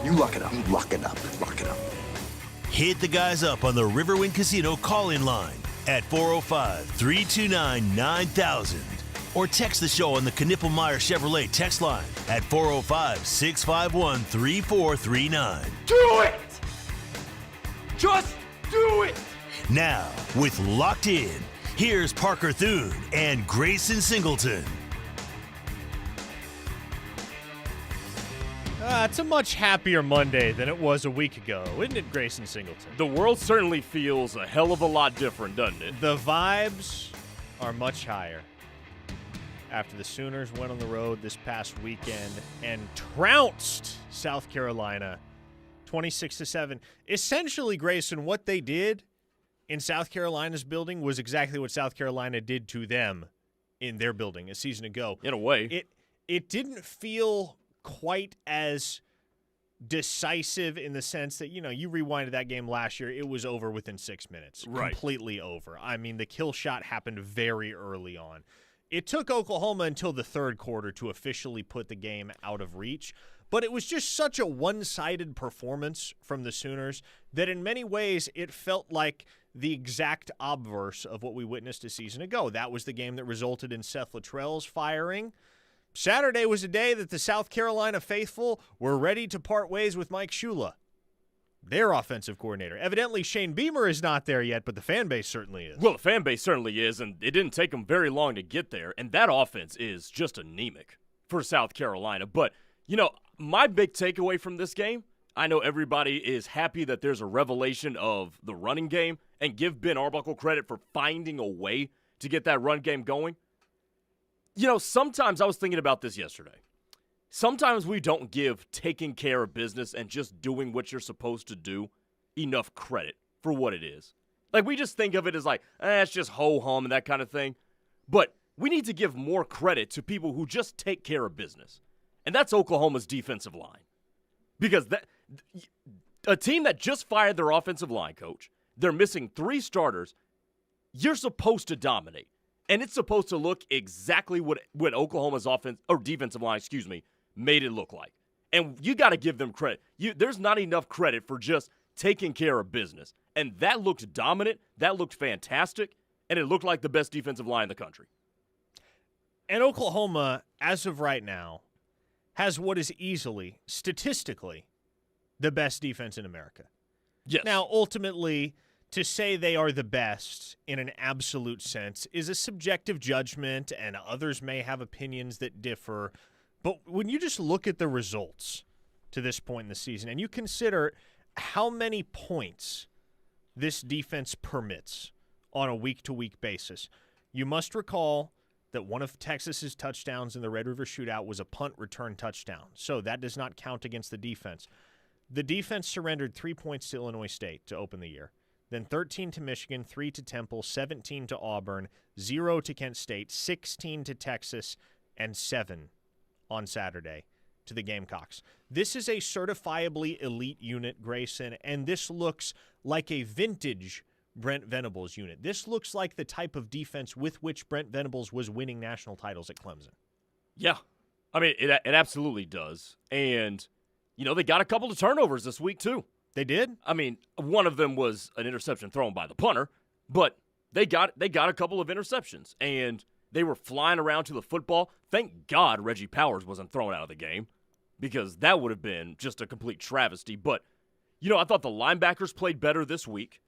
You lock it up. Lock it up. Lock it up. Hit the guys up on the Riverwind Casino call-in line at 405-329-9000 or text the show on the Knippelmeyer Chevrolet text line at 405-651-3439. Do it! Just do it! Now, with Locked In, here's Parker Thune and Grayson Singleton. It's a much happier Monday than it was a week ago, isn't it, Grayson Singleton? The world certainly feels a hell of a lot different, doesn't it? The vibes are much higher after the Sooners went on the road this past weekend and trounced South Carolina 26-7. Essentially, Grayson, what they did in South Carolina's building was exactly what South Carolina did to them in their building a season ago. In a way. It didn't feel quite as decisive in the sense that, you rewinded that game last year, it was over within 6 minutes. Right. Completely over. I mean, the kill shot happened very early on. It took Oklahoma until the third quarter to officially put the game out of reach, but it was just such a one-sided performance from the Sooners that in many ways it felt like the exact obverse of what we witnessed a season ago. That was the game that resulted in Seth Luttrell's firing. Saturday was a day that the South Carolina faithful were ready to part ways with Mike Shula, their offensive coordinator. Evidently, Shane Beamer is not there yet, but the fan base certainly is. Well, the fan base certainly is, and it didn't take them very long to get there, and that offense is just anemic for South Carolina. But, my big takeaway from this game, I know everybody is happy that there's a revelation of the running game, and give Ben Arbuckle credit for finding a way to get that run game going. Sometimes I was thinking about this yesterday. Sometimes we don't give taking care of business and just doing what you're supposed to do enough credit for what it is. Like, we just think of it as like, it's just ho-hum and that kind of thing. But we need to give more credit to people who just take care of business. And that's Oklahoma's defensive line. Because a team that just fired their offensive line coach, they're missing 3 starters, you're supposed to dominate. And it's supposed to look exactly what Oklahoma's defensive line, made it look like. And you got to give them credit. There's not enough credit for just taking care of business. And that looked dominant. That looked fantastic. And it looked like the best defensive line in the country. And Oklahoma, as of right now, has what is easily, statistically, the best defense in America. Yes. Now, ultimately, to say they are the best in an absolute sense is a subjective judgment, and others may have opinions that differ. But when you just look at the results to this point in the season and you consider how many points this defense permits on a week-to-week basis, you must recall that one of Texas's touchdowns in the Red River Shootout was a punt return touchdown. So that does not count against the defense. The defense surrendered 3 points to Illinois State to open the year. Then 13 to Michigan, 3 to Temple, 17 to Auburn, 0 to Kent State, 16 to Texas, and 7 on Saturday to the Gamecocks. This is a certifiably elite unit, Grayson, and this looks like a vintage Brent Venables unit. This looks like the type of defense with which Brent Venables was winning national titles at Clemson. Yeah. I mean, it absolutely does. And, they got a couple of turnovers this week, too. They did? I mean, one of them was an interception thrown by the punter, but they got a couple of interceptions, and they were flying around to the football. Thank God Reggie Powers wasn't thrown out of the game, because that would have been just a complete travesty. But, I thought the linebackers played better this week.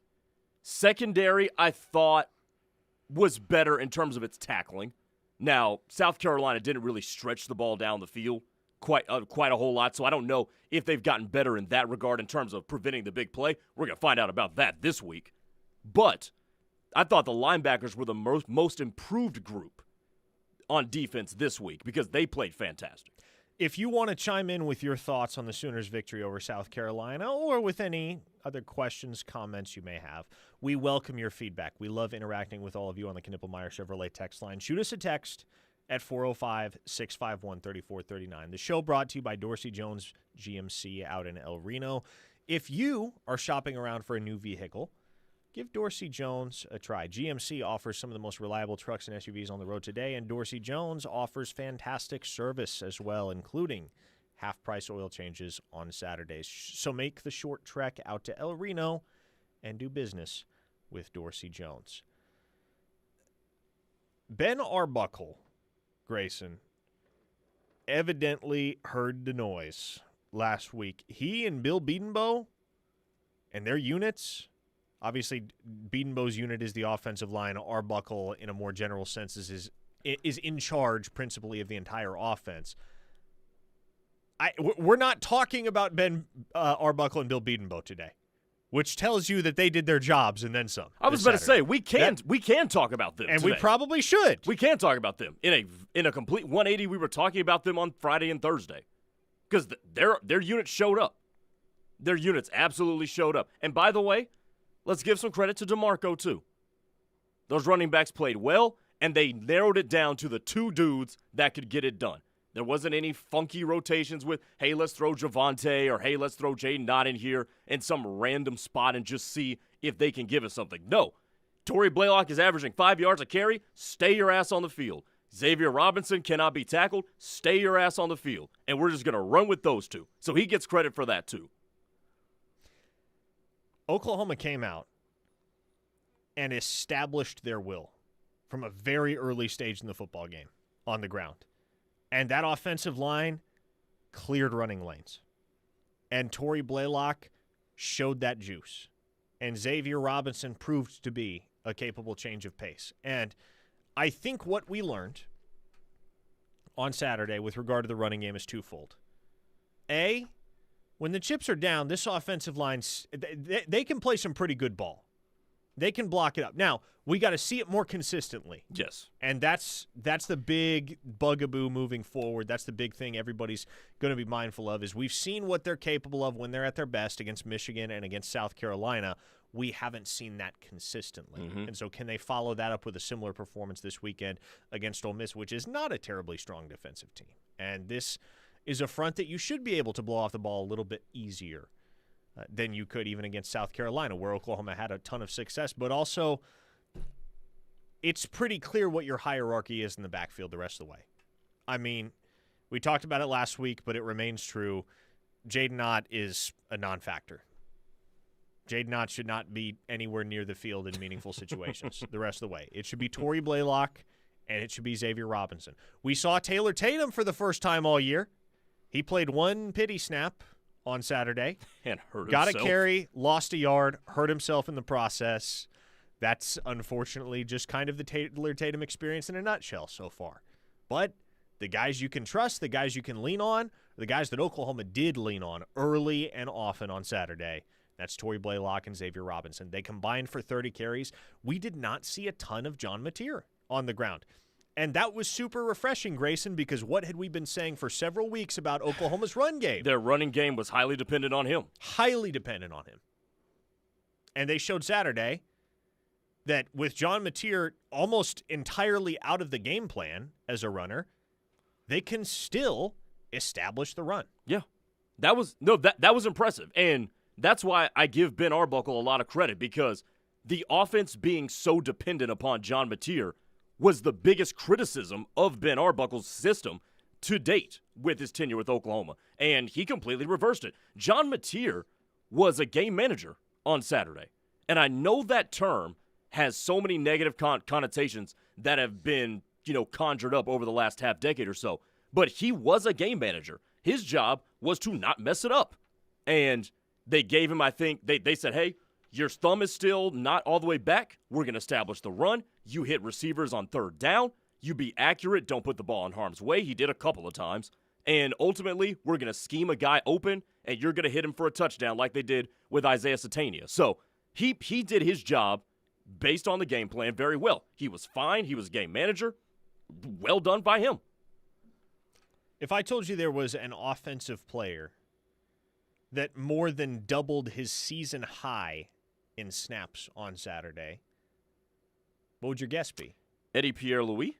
Secondary, I thought, was better in terms of its tackling. Now, South Carolina didn't really stretch the ball down the field quite a whole lot, so I don't know if they've gotten better in that regard in terms of preventing the big play. We're going to find out about that this week. But I thought the linebackers were the most improved group on defense this week because they played fantastic. If you want to chime in with your thoughts on the Sooners' victory over South Carolina or with any other questions, comments you may have, we welcome your feedback. We love interacting with all of you on the Knippelmeyer Chevrolet text line. Shoot us a text at 405-651-3439. The show brought to you by Dorsey Jones GMC out in El Reno. If you are shopping around for a new vehicle, give Dorsey Jones a try. GMC offers some of the most reliable trucks and SUVs on the road today, and Dorsey Jones offers fantastic service as well, including half-price oil changes on Saturdays. So make the short trek out to El Reno and do business with Dorsey Jones. Ben Arbuckle, Grayson, evidently heard the noise last week. He and Bill Bedenbaugh and their units, obviously Bedenbaugh's unit is the offensive line. Arbuckle, in a more general sense, is in charge principally of the entire offense. We're not talking about Ben Arbuckle and Bill Bedenbaugh today, which tells you that they did their jobs and then some. I was about to say we can talk about them, and today. we probably should. We can talk about them in a complete 180. We were talking about them on Friday and Thursday because their units showed up. Their units absolutely showed up. And by the way, let's give some credit to DeMarco too. Those running backs played well, and they narrowed it down to the two dudes that could get it done. There wasn't any funky rotations with, hey, let's throw Javonte or, hey, let's throw Jaden Knott in here in some random spot and just see if they can give us something. No. Torrey Blaylock is averaging 5 yards a carry. Stay your ass on the field. Xavier Robinson cannot be tackled. Stay your ass on the field. And we're just going to run with those two. So he gets credit for that too. Oklahoma came out and established their will from a very early stage in the football game on the ground. And that offensive line cleared running lanes. And Torrey Blaylock showed that juice. And Xavier Robinson proved to be a capable change of pace. And I think what we learned on Saturday with regard to the running game is twofold. A, when the chips are down, this offensive line, they can play some pretty good ball. They can block it up. Now, we got to see it more consistently. Yes. And that's the big bugaboo moving forward. That's the big thing everybody's going to be mindful of is we've seen what they're capable of when they're at their best against Michigan and against South Carolina. We haven't seen that consistently. Mm-hmm. And so can they follow that up with a similar performance this weekend against Ole Miss, which is not a terribly strong defensive team. And this is a front that you should be able to blow off the ball a little bit easier than you could even against South Carolina, where Oklahoma had a ton of success. But also, it's pretty clear what your hierarchy is in the backfield the rest of the way. I mean, we talked about it last week, but it remains true. Jaden Knott is a non-factor. Jaden Knott should not be anywhere near the field in meaningful situations the rest of the way. It should be Torrey Blaylock, and it should be Xavier Robinson. We saw Taylor Tatum for the first time all year. He played one pity snap on Saturday. And hurt Got himself. a carry, lost a yard, hurt himself in the process. That's unfortunately just kind of the Taylor Tatum experience in a nutshell so far. But the guys you can trust, the guys you can lean on, the guys that Oklahoma did lean on early and often on Saturday, that's Torrey Blaylock and Xavier Robinson. They combined for 30 carries. We did not see a ton of John Mateer on the ground. And that was super refreshing, Grayson, because what had we been saying for several weeks about Oklahoma's run game? Their running game was highly dependent on him. Highly dependent on him. And they showed Saturday that with John Mateer almost entirely out of the game plan as a runner, they can still establish the run. Yeah. That was impressive. And that's why I give Ben Arbuckle a lot of credit, because the offense being so dependent upon John Mateer was the biggest criticism of Ben Arbuckle's system to date with his tenure with Oklahoma. And he completely reversed it. John Mateer was a game manager on Saturday. And I know that term has so many negative connotations that have been, conjured up over the last half decade or so. But he was a game manager. His job was to not mess it up. And they gave him, I think, they said, hey, your thumb is still not all the way back. We're going to establish the run. You hit receivers on third down. You be accurate. Don't put the ball in harm's way. He did a couple of times. And ultimately, we're going to scheme a guy open, and you're going to hit him for a touchdown like they did with Isaiah Satania. So he did his job based on the game plan very well. He was fine. He was game manager. Well done by him. If I told you there was an offensive player that more than doubled his season high in snaps on Saturday, what would your guess be? Eddie Pierre-Louis?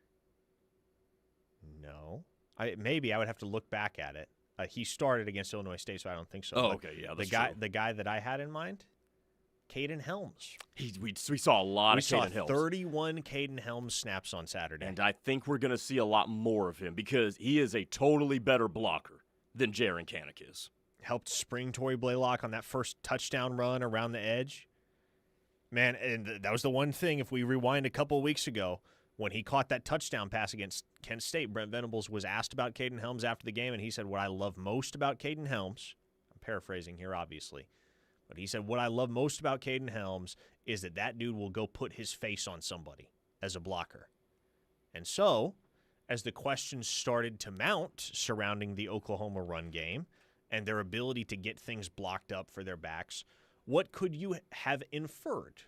No. Maybe I would have to look back at it. He started against Illinois State, so I don't think so. Oh, okay, yeah, that's true. The guy that I had in mind, Caden Helms. We saw a lot of Caden Helms. 31 Caden Helms snaps on Saturday. And I think we're going to see a lot more of him because he is a totally better blocker than Jaren Kanak is. Helped spring Torrey Blaylock on that first touchdown run around the edge. Man, and that was the one thing, if we rewind a couple of weeks ago, when he caught that touchdown pass against Kent State, Brent Venables was asked about Caden Helms after the game, and he said, what I love most about Caden Helms, I'm paraphrasing here, obviously, but he said, what I love most about Caden Helms is that dude will go put his face on somebody as a blocker. And so, as the questions started to mount surrounding the Oklahoma run game and their ability to get things blocked up for their backs, what could you have inferred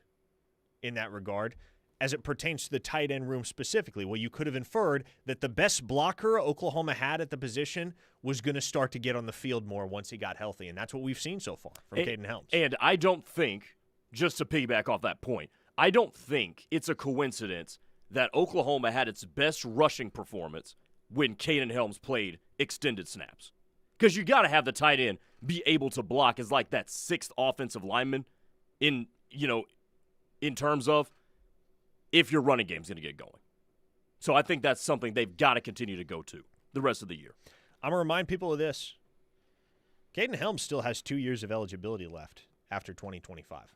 in that regard as it pertains to the tight end room specifically? Well, you could have inferred that the best blocker Oklahoma had at the position was going to start to get on the field more once he got healthy, and that's what we've seen so far from Caden Helms. And I don't think, just to piggyback off that point, I don't think it's a coincidence that Oklahoma had its best rushing performance when Caden Helms played extended snaps. Because you got to have the tight end be able to block as like that sixth offensive lineman in terms of if your running game's going to get going. So I think that's something they've got to continue to go to the rest of the year. I'm going to remind people of this. Caden Helms still has 2 years of eligibility left after 2025.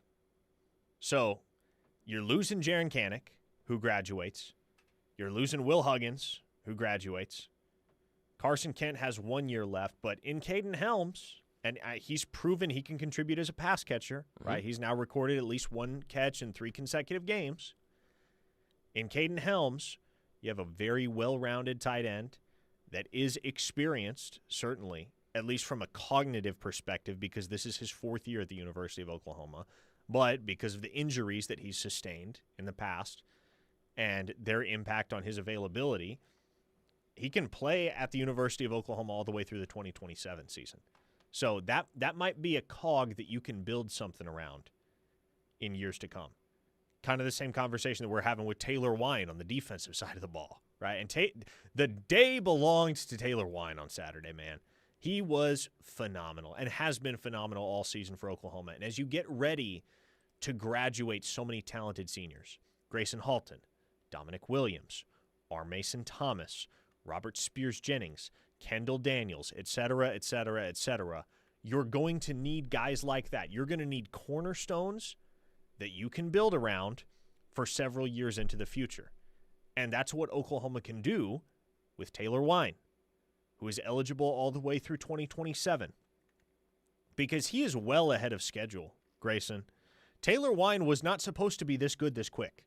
So you're losing Jaren Kanak, who graduates. You're losing Will Huggins, who graduates. Carson Kent has 1 year left, but in Caden Helms, and he's proven he can contribute as a pass catcher, right? He's now recorded at least one catch in 3 consecutive games. In Caden Helms, you have a very well-rounded tight end that is experienced, certainly, at least from a cognitive perspective, because this is his 4th year at the University of Oklahoma, but because of the injuries that he's sustained in the past and their impact on his availability, he can play at the University of Oklahoma all the way through the 2027 season. So that might be a cog that you can build something around in years to come. Kind of the same conversation that we're having with Taylor Wine on the defensive side of the ball, right? And the day belonged to Taylor Wine on Saturday, man. He was phenomenal and has been phenomenal all season for Oklahoma. And as you get ready to graduate so many talented seniors, Grayson Halton, Dominic Williams, R. Mason Thomas, Robert Spears-Jennings, Kendall Daniels, et cetera, et cetera, et cetera, you're going to need guys like that. You're going to need cornerstones that you can build around for several years into the future. And that's what Oklahoma can do with Taylor Wine, who is eligible all the way through 2027. Because he is well ahead of schedule, Grayson. Taylor Wine was not supposed to be this good this quick.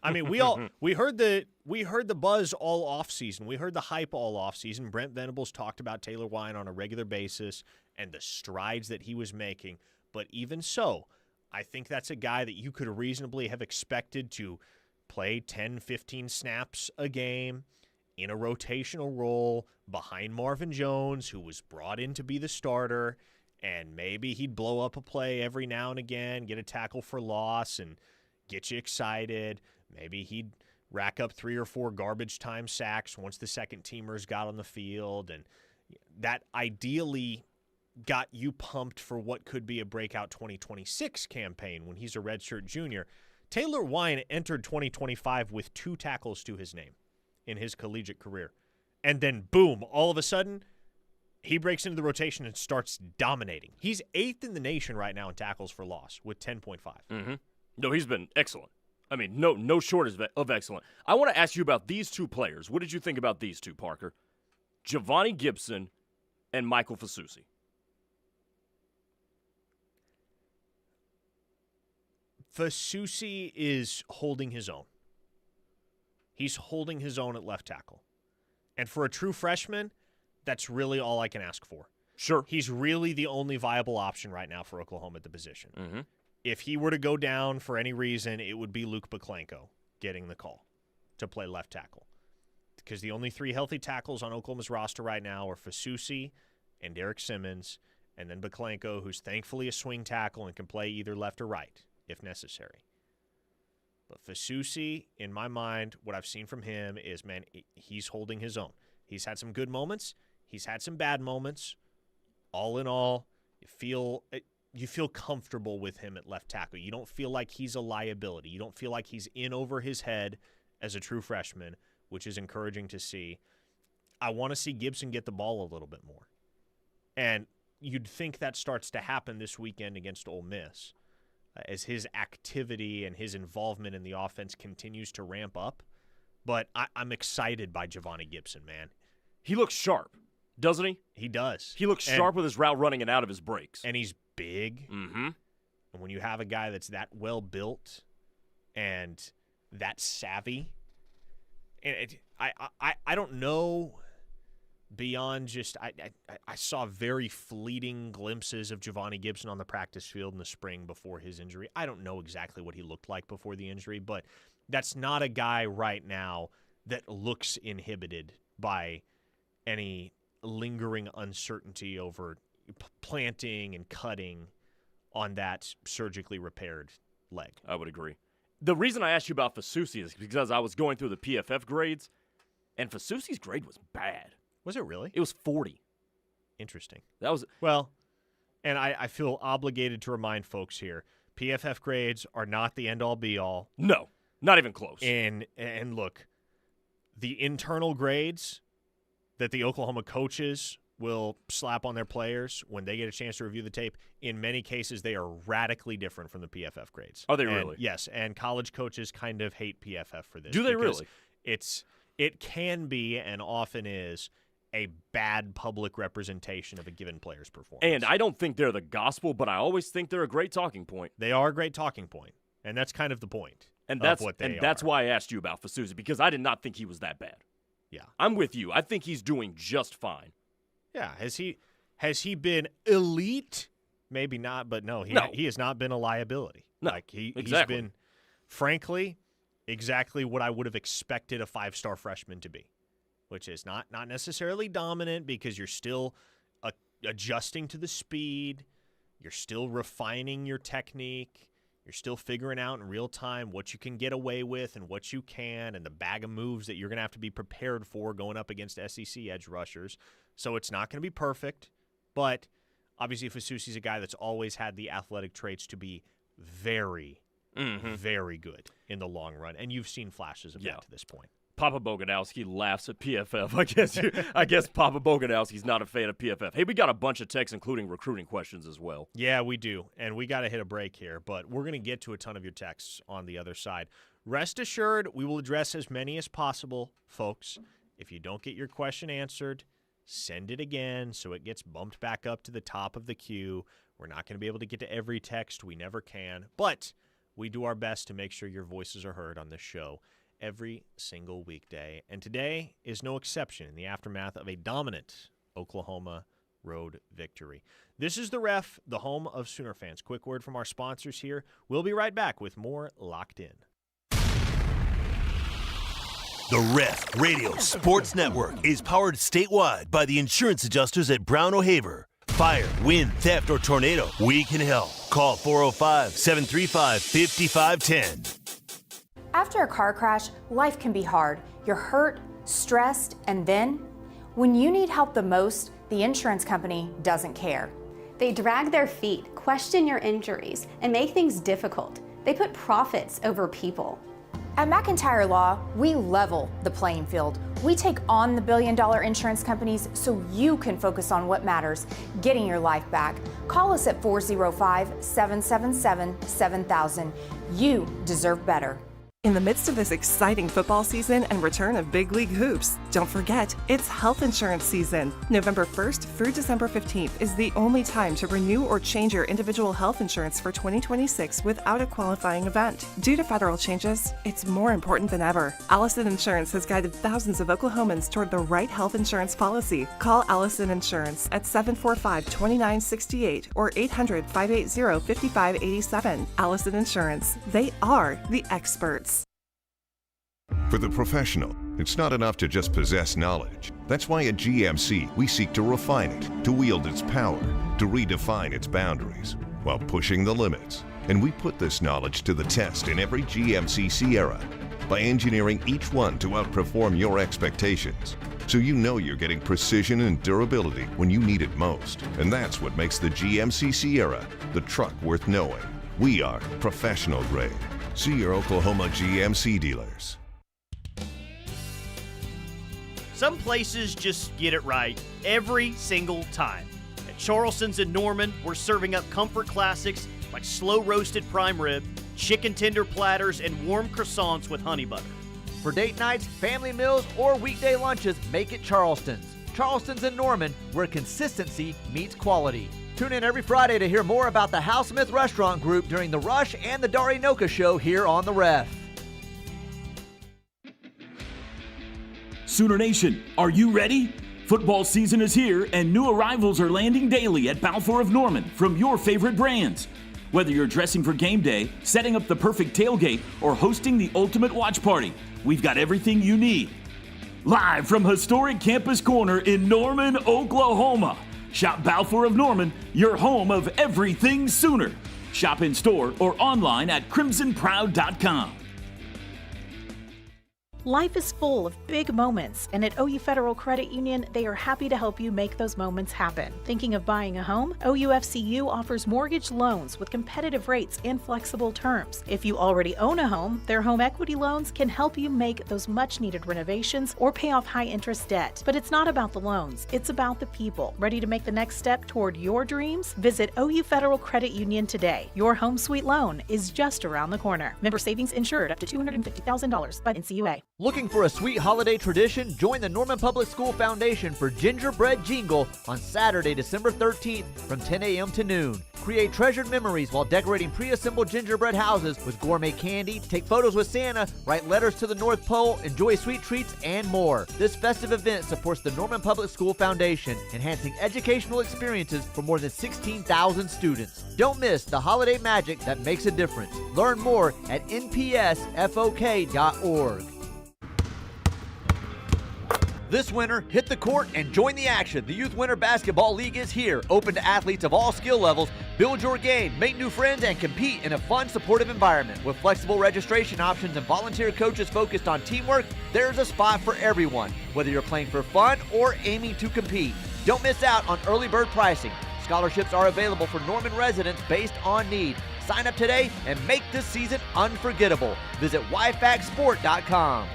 I mean, we heard the buzz all off season. We heard the hype all off season. Brent Venables talked about Taylor Wine on a regular basis and the strides that he was making. But even so, I think that's a guy that you could reasonably have expected to play 10, 15 snaps a game in a rotational role behind Marvin Jones, who was brought in to be the starter, and maybe he'd blow up a play every now and again, get a tackle for loss, and get you excited. Maybe he'd rack up 3 or 4 garbage time sacks once the second teamers got on the field, and that ideally got you pumped for what could be a breakout 2026 campaign when he's a redshirt junior. Taylor Wine entered 2025 with 2 tackles to his name in his collegiate career. And then, boom, all of a sudden, he breaks into the rotation and starts dominating. He's 8th in the nation right now in tackles for loss with 10.5. Mm-hmm. No, he's been excellent. I mean, no shortage of excellent. I want to ask you about these 2 players. What did you think about these 2, Parker? Javani Gibson and Michael Fasusi. Fasusi is holding his own. He's holding his own at left tackle. And for a true freshman, that's really all I can ask for. Sure. He's really the only viable option right now for Oklahoma at the position. Mm-hmm. If he were to go down for any reason, it would be Luke Baklenko getting the call to play left tackle. Because the only 3 healthy tackles on Oklahoma's roster right now are Fasusi and Derek Simmons, and then Baklenko, who's thankfully a swing tackle and can play either left or right if necessary. But Fasusi, in my mind, what I've seen from him is, man, he's holding his own. He's had some good moments. He's had some bad moments. All in all, you feel comfortable with him at left tackle. You don't feel like he's a liability. You don't feel like he's in over his head as a true freshman, which is encouraging to see. I want to see Gibson get the ball a little bit more. And you'd think that starts to happen this weekend against Ole Miss as his activity and his involvement in the offense continues to ramp up. But I'm excited by Giovanni Gibson, man. He looks sharp, doesn't he? He does. He looks sharp with his route running and out of his breaks. And he's big. Mm-hmm. And when you have a guy that's that well built and that savvy, and I don't know beyond just I saw very fleeting glimpses of Giovanni Gibson on the practice field in the spring before his injury. I don't know exactly what he looked like before the injury, but that's not a guy right now that looks inhibited by any lingering uncertainty over planting and cutting on that surgically repaired leg. I would agree. The reason I asked you about Fasusi is because I was going through the PFF grades, and Fasusi's grade was bad. Was it really? It was 40. Interesting. That was well, and I feel obligated to remind folks here, PFF grades are not the end-all, be-all. No, not even close. And look, the internal grades that the Oklahoma coaches will slap on their players when they get a chance to review the tape, in many cases they are radically different from the PFF grades. Are they really? Yes, and college coaches kind of hate PFF for this. Do they really? It can be and often is a bad public representation of a given player's performance. And I don't think they're the gospel, but I always think they're a great talking point. They are a great talking point, and that's kind of the point. And that's of what they that's are. why I asked you about Fasusi, because I did not think he was that bad. Yeah. I'm with you. I think he's doing just fine. Yeah, has he been elite? Maybe not, but no, he has not been a liability. No, like he's exactly. been, frankly, exactly what I would have expected a 5-star freshman to be, which is not necessarily dominant because you're still adjusting to the speed, you're still refining your technique, you're still figuring out in real time what you can get away with and what you can, and the bag of moves that you're going to have to be prepared for going up against SEC edge rushers. So it's not going to be perfect, but obviously Fasusi's a guy that's always had the athletic traits to be very, very good in the long run, and you've seen flashes of that to this point. Papa Boganowski laughs at PFF. I guess Papa Boganowski's not a fan of PFF. Hey, we got a bunch of texts, including recruiting questions as well. Yeah, we do, and we got to hit a break here, but we're going to get to a ton of your texts on the other side. Rest assured, we will address as many as possible, folks. If you don't get your question answered, send it again so it gets bumped back up to the top of the queue. We're not going to be able to get to every text. We never can, but we do our best to make sure your voices are heard on this show every single weekday, and today is no exception in the aftermath of a dominant Oklahoma road victory. This is The Ref, the home of Sooner fans. Quick word from our sponsors here. We'll be right back with more Locked In. The Ref Radio Sports Network is powered statewide by the insurance adjusters at Brown O'Haver. Fire, wind, theft, or tornado, we can help. Call 405-735-5510. After a car crash, life can be hard. You're hurt, stressed, and then when you need help the most, the insurance company doesn't care. They drag their feet, question your injuries, and make things difficult. They put profits over people. At McIntyre Law, we level the playing field. We take on the billion-dollar insurance companies so you can focus on what matters, getting your life back. Call us at 405-777-7000. You deserve better. In the midst of this exciting football season and return of big league hoops, don't forget, it's health insurance season. November 1st through December 15th is the only time to renew or change your individual health insurance for 2026 without a qualifying event. Due to federal changes, it's more important than ever. Allison Insurance has guided thousands of Oklahomans toward the right health insurance policy. Call Allison Insurance at 745-2968 or 800-580-5587. Allison Insurance. They are the experts. For the professional, it's not enough to just possess knowledge. That's why at GMC, we seek to refine it, to wield its power, to redefine its boundaries, while pushing the limits. And we put this knowledge to the test in every GMC Sierra by engineering each one to outperform your expectations. So you know you're getting precision and durability when you need it most. And that's what makes the GMC Sierra the truck worth knowing. We are professional grade. See your Oklahoma GMC dealers. Some places just get it right every single time. At Charleston's in Norman, we're serving up comfort classics like slow-roasted prime rib, chicken tender platters, and warm croissants with honey butter. For date nights, family meals, or weekday lunches, make it Charleston's. Charleston's in Norman, where consistency meets quality. Tune in every Friday to hear more about the Hal Smith Restaurant Group during The Rush and the Dari Noka Show here on The Ref. Sooner Nation, are you ready? Football season is here, and new arrivals are landing daily at Balfour of Norman from your favorite brands. Whether you're dressing for game day, setting up the perfect tailgate, or hosting the ultimate watch party, we've got everything you need. Live from historic Campus Corner in Norman, Oklahoma. Shop Balfour of Norman, your home of everything Sooner. Shop in store or online at crimsonproud.com. Life is full of big moments, and at OU Federal Credit Union, they are happy to help you make those moments happen. Thinking of buying a home? OUFCU offers mortgage loans with competitive rates and flexible terms. If you already own a home, their home equity loans can help you make those much-needed renovations or pay off high-interest debt. But it's not about the loans, it's about the people. Ready to make the next step toward your dreams? Visit OU Federal Credit Union today. Your home sweet loan is just around the corner. Member savings insured up to $250,000 by NCUA. Looking for a sweet holiday tradition? Join the Norman Public School Foundation for Gingerbread Jingle on Saturday, December 13th from 10 a.m. to noon. Create treasured memories while decorating pre-assembled gingerbread houses with gourmet candy, take photos with Santa, write letters to the North Pole, enjoy sweet treats, and more. This festive event supports the Norman Public School Foundation, enhancing educational experiences for more than 16,000 students. Don't miss the holiday magic that makes a difference. Learn more at npsfok.org. This winter, hit the court and join the action. The Youth Winter Basketball League is here, open to athletes of all skill levels. Build your game, make new friends, and compete in a fun, supportive environment. With flexible registration options and volunteer coaches focused on teamwork, there's a spot for everyone, whether you're playing for fun or aiming to compete. Don't miss out on early bird pricing. Scholarships are available for Norman residents based on need. Sign up today and make this season unforgettable. Visit yfacsport.com.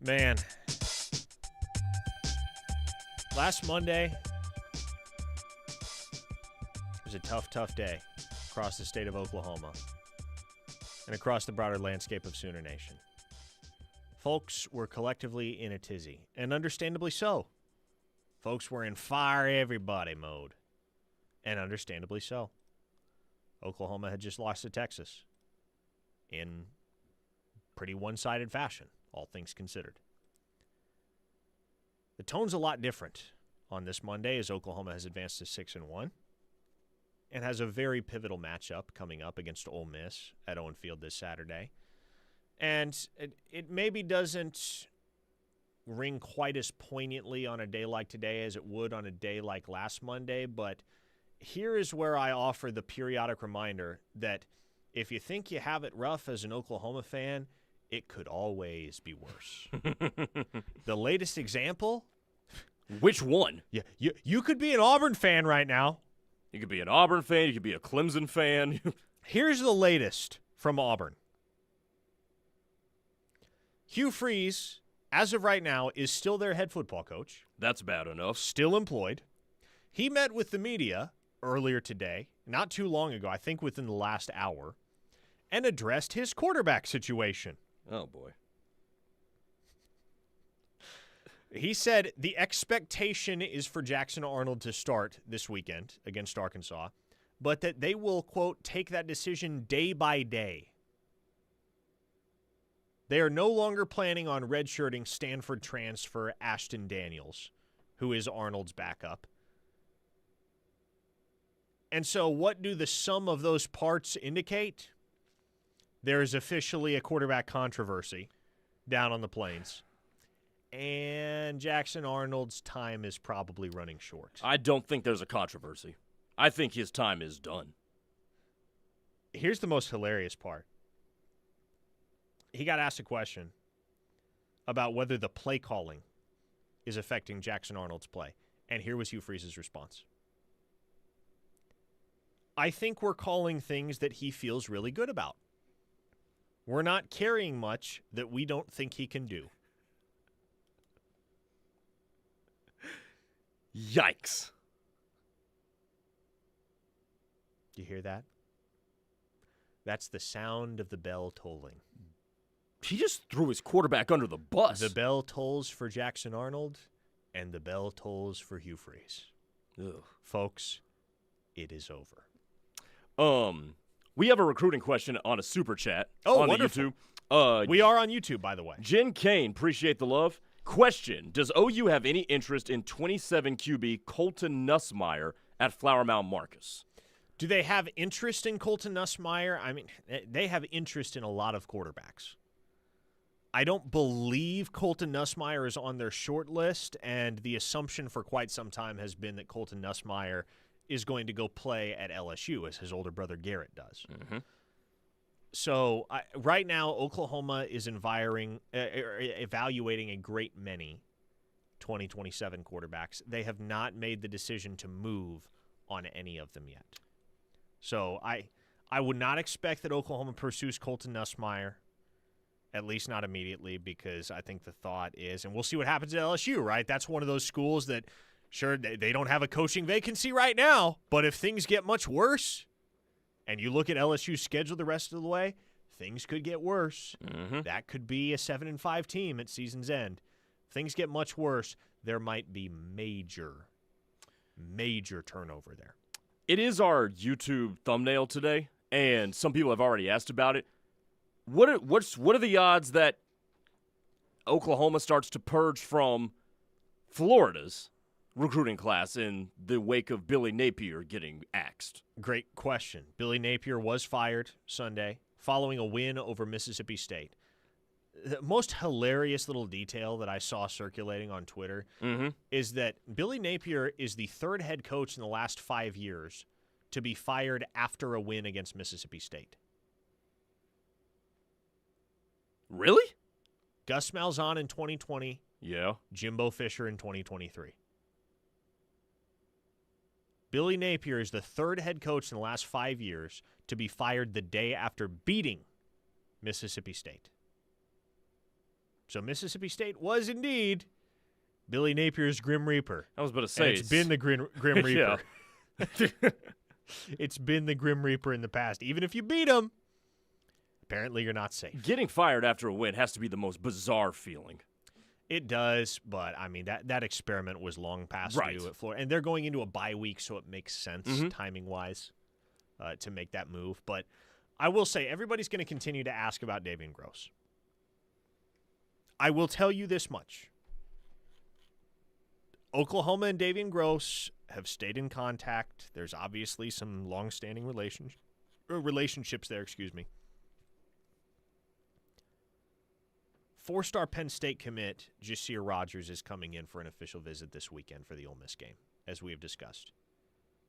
Man, last Monday was a tough day across the state of Oklahoma and across the broader landscape of Sooner Nation. Folks were collectively in a tizzy, and understandably so. Folks were in fire everybody mode, and understandably so. Oklahoma had just lost to Texas in pretty one-sided fashion, all things considered. The tone's a lot different on this Monday as Oklahoma has advanced to 6-1 and has a very pivotal matchup coming up against Ole Miss at Owen Field this Saturday. And it maybe doesn't ring quite as poignantly on a day like today as it would on a day like last Monday, but here is where I offer the periodic reminder that if you think you have it rough as an Oklahoma fan, it could always be worse. The latest example? Which one? Yeah, you could be an Auburn fan right now. You could be an Auburn fan. You could be a Clemson fan. Here's the latest from Auburn. Hugh Freeze, as of right now, is still their head football coach. That's bad enough. Still employed. He met with the media earlier today, not too long ago, I think within the last hour, and addressed his quarterback situation. Oh, boy. He said the expectation is for Jackson Arnold to start this weekend against Arkansas, but that they will, quote, take that decision day by day. They are no longer planning on redshirting Stanford transfer Ashton Daniels, who is Arnold's backup. And so what do the sum of those parts indicate? There is officially a quarterback controversy down on the Plains. And Jackson Arnold's time is probably running short. I don't think there's a controversy. I think his time is done. Here's the most hilarious part. He got asked a question about whether the play calling is affecting Jackson Arnold's play. And here was Hugh Freeze's response. I think we're calling things that he feels really good about. We're not carrying much that we don't think he can do. Yikes. Do you hear that? That's the sound of the bell tolling. He just threw his quarterback under the bus. The bell tolls for Jackson Arnold, and the bell tolls for Hugh Freeze. Ugh. Folks, it is over. We have a recruiting question on a super chat on wonderful. YouTube. We are on YouTube, by the way. Jen Kane, appreciate the love. Question, does OU have any interest in 27 QB Colton Nussmeier at Flower Mound Marcus? Do they have interest in Colton Nussmeier? I mean, they have interest in a lot of quarterbacks. I don't believe Colton Nussmeier is on their short list, and the assumption for quite some time has been that Colton Nussmeier is going to go play at LSU, as his older brother Garrett does. Mm-hmm. So right now, Oklahoma is evaluating a great many 2027 quarterbacks. They have not made the decision to move on any of them yet. So I would not expect that Oklahoma pursues Colton Nussmeier, at least not immediately, because I think the thought is, and we'll see what happens at LSU, right? That's one of those schools that, sure, they don't have a coaching vacancy right now, but if things get much worse, and you look at LSU's schedule the rest of the way, things could get worse. Mm-hmm. That could be a 7-5 team at season's end. If things get much worse, there might be major turnover there. It is our YouTube thumbnail today, and some people have already asked about it. What are the odds that Oklahoma starts to purge from Florida's recruiting class in the wake of Billy Napier getting axed? Great question. Billy Napier was fired Sunday following a win over Mississippi State. The most hilarious little detail that I saw circulating on Twitter is that Billy Napier is the third head coach in the last 5 years to be fired after a win against Mississippi State. Really? Gus Malzahn in 2020. Yeah. Jimbo Fisher in 2023. Billy Napier is the third head coach in the last 5 years to be fired the day after beating Mississippi State. So Mississippi State was indeed Billy Napier's Grim Reaper. I was about to say. And it's been the Grim Reaper. Yeah. It's been the Grim Reaper in the past. Even if you beat him, apparently you're not safe. Getting fired after a win has to be the most bizarre feeling. It does, but I mean that experiment was long past Right. due at Florida, and they're going into a bye week, so it makes sense timing wise to make that move. But I will say everybody's going to continue to ask about Davian Gross. I will tell you this much: Oklahoma and Davian Gross have stayed in contact. There's obviously some long-standing relationships there. Excuse me. 4-star Penn State commit Jasir Rogers is coming in for an official visit this weekend for the Ole Miss game, as we have discussed.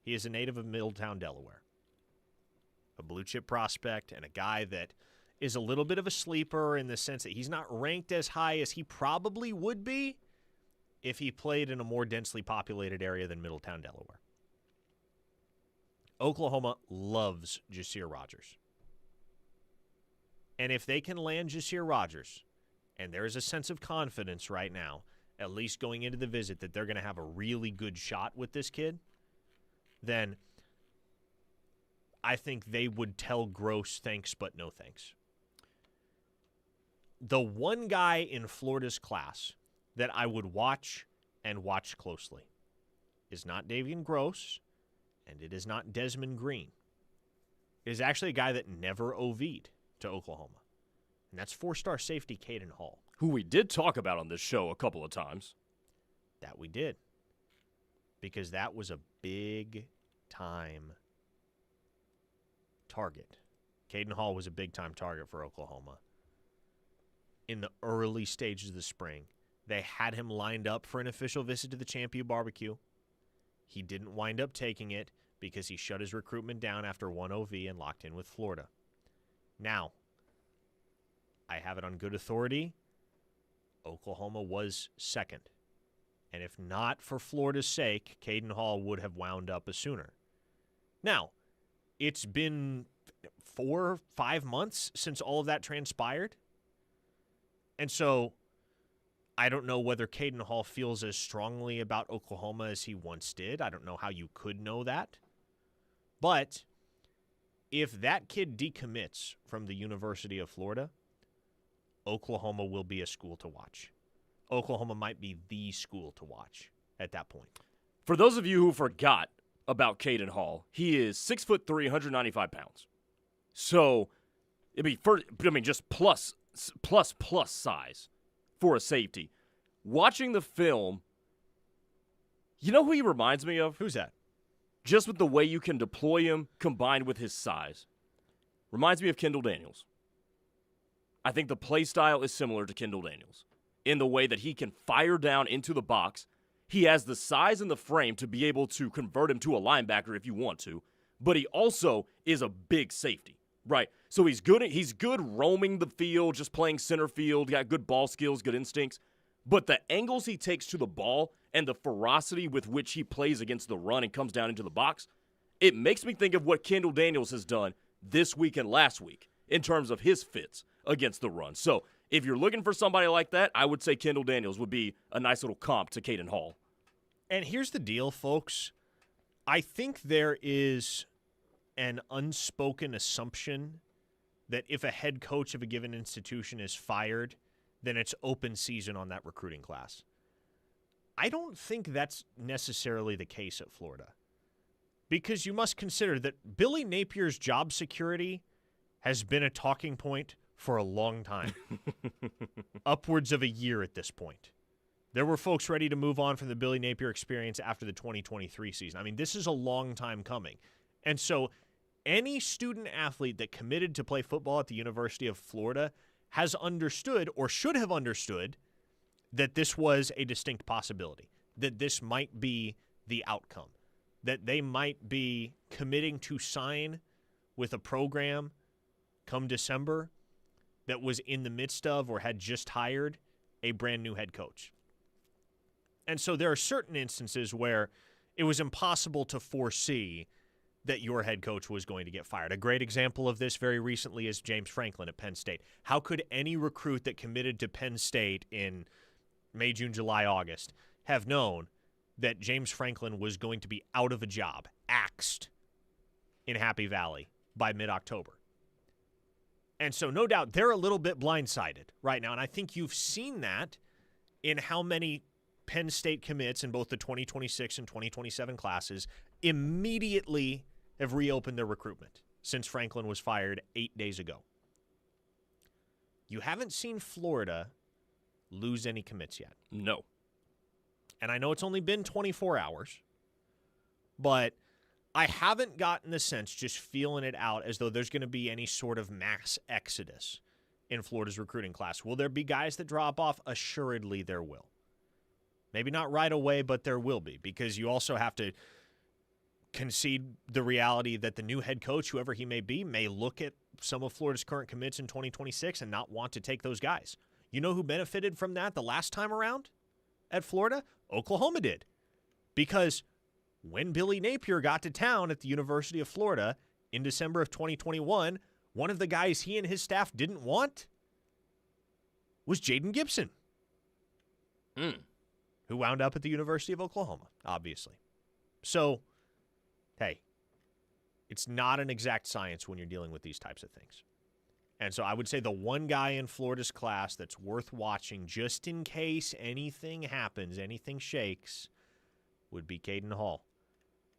He is a native of Middletown, Delaware. A blue-chip prospect and a guy that is a little bit of a sleeper in the sense that he's not ranked as high as he probably would be if he played in a more densely populated area than Middletown, Delaware. Oklahoma loves Jasir Rogers. And if they can land Jasir Rogers, and there is a sense of confidence right now, at least going into the visit, that they're going to have a really good shot with this kid, then I think they would tell Gross thanks but no thanks. The one guy in Florida's class that I would watch and watch closely is not Davian Gross, and it is not Desmond Green. It is actually a guy that never OV'd to Oklahoma. And that's 4-star safety Caden Hall. Who we did talk about on this show a couple of times. That we did. Because that was a big-time target. Caden Hall was a big-time target for Oklahoma. In the early stages of the spring, they had him lined up for an official visit to the Champion Barbecue. He didn't wind up taking it because he shut his recruitment down after one OV and locked in with Florida. Now, I have it on good authority. Oklahoma was second And if not for Florida's sake, Caden Hall would have wound up a Sooner. Now, it's been 4 or 5 months since all of that transpired. And so I don't know whether Caden Hall feels as strongly about Oklahoma as he once did. I don't know how you could know that. But if that kid decommits from the University of Florida, Oklahoma will be a school to watch. Oklahoma might be the school to watch at that point. For those of you who forgot about Caden Hall, he is 6'3", 195 pounds. So, just plus size for a safety. Watching the film, you know who he reminds me of? Who's that? Just with the way you can deploy him combined with his size. Reminds me of Kendall Daniels. I think the play style is similar to Kendall Daniels in the way that he can fire down into the box. He has the size and the frame to be able to convert him to a linebacker if you want to, but he also is a big safety, right? So he's good roaming the field, just playing center field, got good ball skills, good instincts, but the angles he takes to the ball and the ferocity with which he plays against the run and comes down into the box, it makes me think of what Kendall Daniels has done this week and last week in terms of his fits against the run. So if you're looking for somebody like that, I would say Kendall Daniels would be a nice little comp to Caden Hall. And here's the deal, folks. I think there is an unspoken assumption that if a head coach of a given institution is fired, then it's open season on that recruiting class. I don't think that's necessarily the case at Florida, because you must consider that Billy Napier's job security has been a talking point for a long time, upwards of a year at this point. There were folks ready to move on from the Billy Napier experience after the 2023 season. I mean, this is a long time coming. And so any student athlete that committed to play football at the University of Florida has understood, or should have understood, that this was a distinct possibility, that this might be the outcome, that they might be committing to sign with a program come December that was in the midst of or had just hired a brand new head coach. And so there are certain instances where it was impossible to foresee that your head coach was going to get fired. A great example of this very recently is James Franklin at Penn State. How could any recruit that committed to Penn State in May, June, July, August have known that James Franklin was going to be out of a job, axed in Happy Valley by mid-October? And so no doubt they're a little bit blindsided right now. And I think you've seen that in how many Penn State commits in both the 2026 and 2027 classes immediately have reopened their recruitment since Franklin was fired 8 days ago. You haven't seen Florida lose any commits yet. No. And I know it's only been 24 hours, but I haven't gotten the sense, just feeling it out, as though there's going to be any sort of mass exodus in Florida's recruiting class. Will there be guys that drop off? Assuredly there will. Maybe not right away, but there will be, because you also have to concede the reality that the new head coach, whoever he may be, may look at some of Florida's current commits in 2026 and not want to take those guys. You know who benefited from that the last time around at Florida? Oklahoma did. Because when Billy Napier got to town at the University of Florida in December of 2021, one of the guys he and his staff didn't want was Jaden Gibson, who wound up at the University of Oklahoma, obviously. So, hey, it's not an exact science when you're dealing with these types of things. And so I would say the one guy in Florida's class that's worth watching just in case anything happens, anything shakes, would be Caden Hall.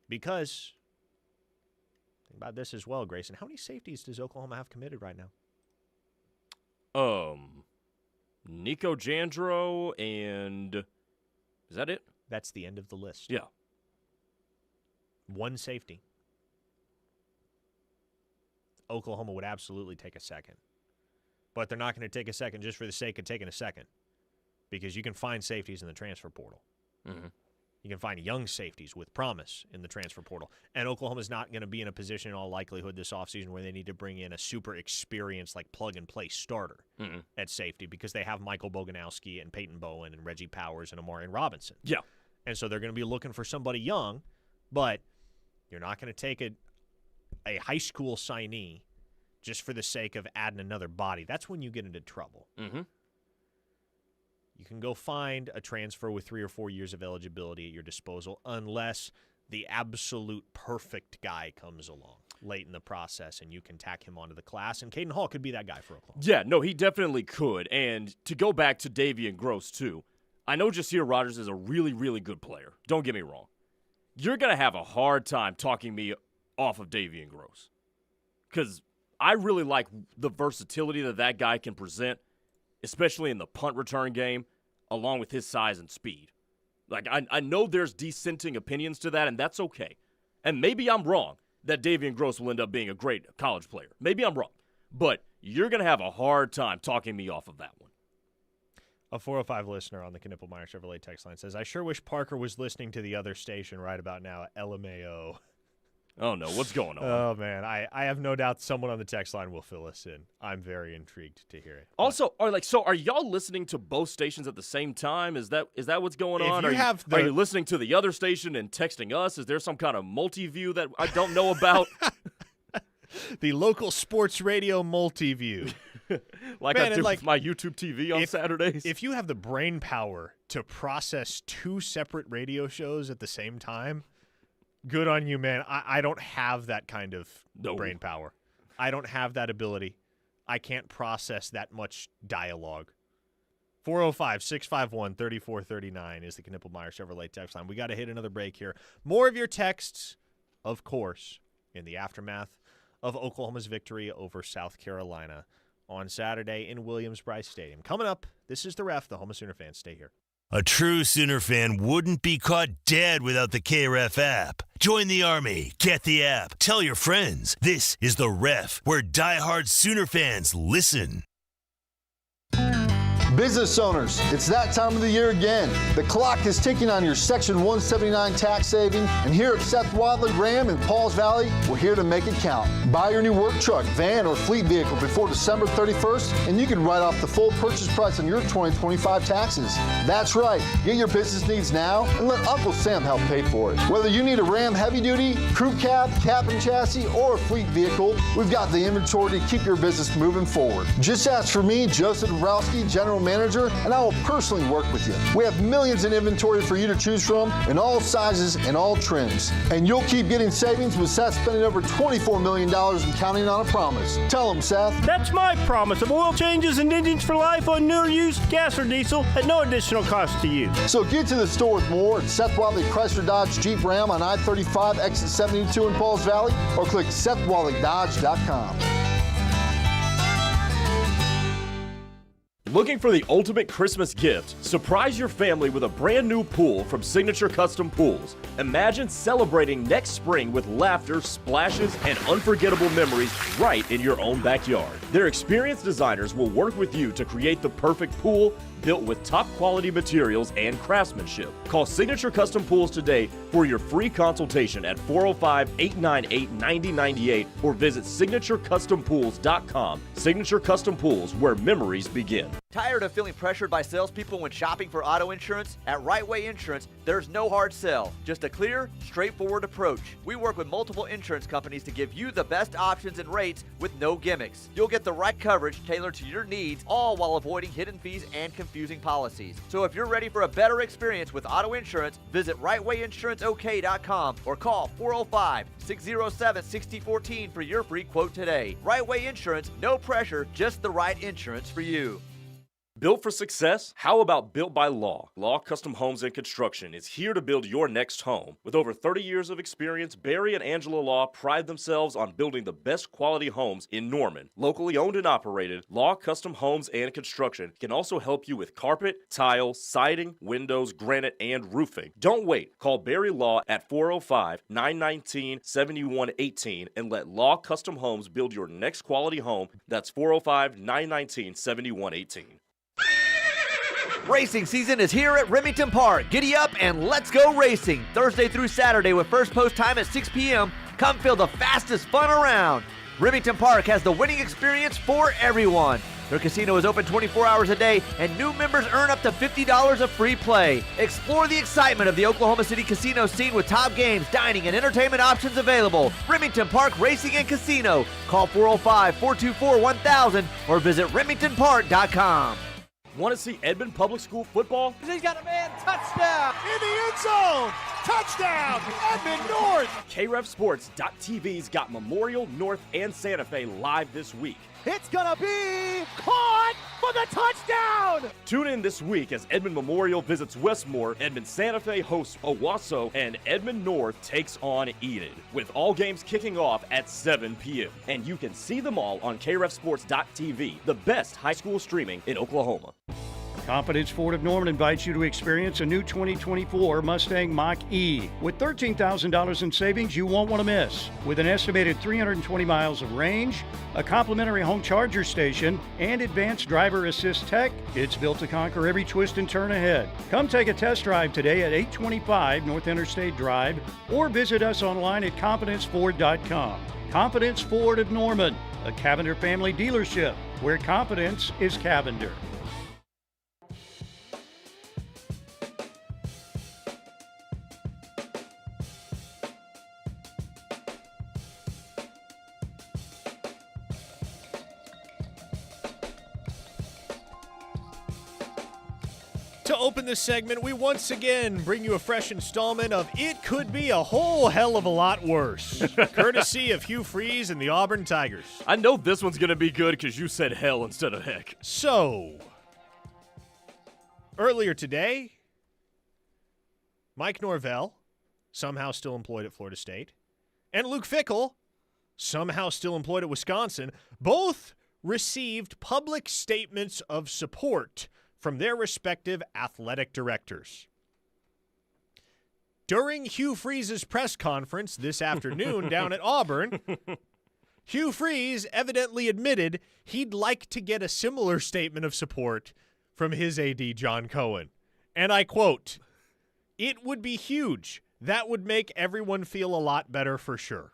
Because, think about this as well, Grayson. How many safeties does Oklahoma have committed right now? Nico Jandro and... is that it? That's the end of the list. Yeah. One safety. Oklahoma would absolutely take a second. But they're not going to take a second just for the sake of taking a second. Because you can find safeties in the transfer portal. Mm-hmm. You can find young safeties with promise in the transfer portal. And Oklahoma's not going to be in a position in all likelihood this offseason where they need to bring in a super experienced, like, plug-and-play starter at safety because they have Michael Boganowski and Peyton Bowen and Reggie Powers and Amarian Robinson. Yeah. And so they're going to be looking for somebody young, but you're not going to take a high school signee just for the sake of adding another body. That's when you get into trouble. Mm-hmm. You can go find a transfer with 3 or 4 years of eligibility at your disposal unless the absolute perfect guy comes along late in the process and you can tack him onto the class. And Caden Hall could be that guy for Oklahoma. Yeah, no, he definitely could. And to go back to Davian Gross, too, I know Jasir Rogers is a really, really good player. Don't get me wrong. You're going to have a hard time talking me off of Davian Gross because I really like the versatility that guy can present, especially in the punt return game, along with his size and speed. Like, I know there's dissenting opinions to that, and that's okay. And maybe I'm wrong that Davian Gross will end up being a great college player. Maybe I'm wrong. But you're going to have a hard time talking me off of that one. A 405 listener on the Knippelmeyer Chevrolet text line says, I sure wish Parker was listening to the other station right about now at LMAO. Oh, no. What's going on? Oh, man. I have no doubt someone on the text line will fill us in. I'm very intrigued to hear it. Also, are y'all listening to both stations at the same time? Is that what's going on? Are you listening to the other station and texting us? Is there some kind of multi-view that I don't know about? The local sports radio multi-view. Like I do with my YouTube TV on Saturdays. If you have the brain power to process 2 separate radio shows at the same time, good on you, man. I don't have that kind of brain power. I don't have that ability. I can't process that much dialogue. 405-651-3439 is the Knippelmeyer Chevrolet text line. We got to hit another break here. More of your texts, of course, in the aftermath of Oklahoma's victory over South Carolina on Saturday in Williams-Brice Stadium. Coming up, this is The Ref, the home of Sooner fans. Stay here. A true Sooner fan wouldn't be caught dead without the KREF app. Join the Army. Get the app. Tell your friends. This is The Ref, where diehard Sooner fans listen. Business owners, it's that time of the year again. The clock is ticking on your Section 179 tax saving, and here at Seth Wadley Graham in Pauls Valley, we're here to make it count. Buy your new work truck, van, or fleet vehicle before December 31st, and you can write off the full purchase price on your 2025 taxes. That's right. Get your business needs now, and let Uncle Sam help pay for it. Whether you need a Ram heavy duty, crew cab, and chassis, or a fleet vehicle, we've got the inventory to keep your business moving forward. Just ask for me, Joseph Dabrowski, General Manager, and I will personally work with you. We have millions in inventory for you to choose from in all sizes and all trims. And you'll keep getting savings with Seth spending over $24 million and counting on a promise. Tell them, Seth. That's my promise of oil changes and engines for life on new or used gas or diesel at no additional cost to you. So get to the store with more at Seth Wadley Chrysler Dodge Jeep Ram on I-35 exit 72 in Pauls Valley, or click SethWadleyDodge.com. Looking for the ultimate Christmas gift? Surprise your family with a brand new pool from Signature Custom Pools. Imagine celebrating next spring with laughter, splashes, and unforgettable memories right in your own backyard. Their experienced designers will work with you to create the perfect pool built with top quality materials and craftsmanship. Call Signature Custom Pools today for your free consultation at 405-898-9098 or visit SignatureCustomPools.com. Signature Custom Pools, where memories begin. Tired of feeling pressured by salespeople when shopping for auto insurance? At Right Way Insurance, there's no hard sell, just a clear, straightforward approach. We work with multiple insurance companies to give you the best options and rates with no gimmicks. You'll get the right coverage tailored to your needs, all while avoiding hidden fees and confusing policies. So if you're ready for a better experience with auto insurance, visit rightwayinsuranceok.com or call 405-607-6014 for your free quote today. Right Way Insurance, no pressure, just the right insurance for you. Built for success? How about Built by Law? Law Custom Homes and Construction is here to build your next home. With over 30 years of experience, Barry and Angela Law pride themselves on building the best quality homes in Norman. Locally owned and operated, Law Custom Homes and Construction can also help you with carpet, tile, siding, windows, granite, and roofing. Don't wait. Call Barry Law at 405-919-7118 and let Law Custom Homes build your next quality home. That's 405-919-7118. Racing season is here at Remington Park. Giddy up and let's go racing. Thursday through Saturday with first post time at 6 p.m. Come feel the fastest fun around. Remington Park has the winning experience for everyone. Their casino is open 24 hours a day, and new members earn up to $50 of free play. Explore the excitement of the Oklahoma City casino scene with top games, dining, and entertainment options available. Remington Park Racing and Casino. Call 405-424-1000 or visit remingtonpark.com. Want to see Edmond Public School football? He's got a man, touchdown! In the end zone! Touchdown! Edmond North! KREFSports.tv's got Memorial, North, and Santa Fe live this week. It's gonna be caught for the touchdown! Tune in this week as Edmond Memorial visits Westmore, Edmond Santa Fe hosts Owasso, and Edmond North takes on Enid, with all games kicking off at 7 p.m. And you can see them all on KREFSports.tv, the best high school streaming in Oklahoma. Confidence Ford of Norman invites you to experience a new 2024 Mustang Mach-E. With $13,000 in savings you won't want to miss. With an estimated 320 miles of range, a complimentary home charger station, and advanced driver assist tech, it's built to conquer every twist and turn ahead. Come take a test drive today at 825 North Interstate Drive or visit us online at confidenceford.com. Confidence Ford of Norman, a Cavender family dealership where confidence is Cavender. To open this segment, we once again bring you a fresh installment of It Could Be a Whole Hell of a Lot Worse, courtesy of Hugh Freeze and the Auburn Tigers. I know this one's going to be good because you said hell instead of heck. So, earlier today, Mike Norvell, somehow still employed at Florida State, and Luke Fickell, somehow still employed at Wisconsin, both received public statements of support from their respective athletic directors. During Hugh Freeze's press conference this afternoon down at Auburn, Hugh Freeze evidently admitted he'd like to get a similar statement of support from his AD, John Cohen. And I quote, "It would be huge. That would make everyone feel a lot better for sure."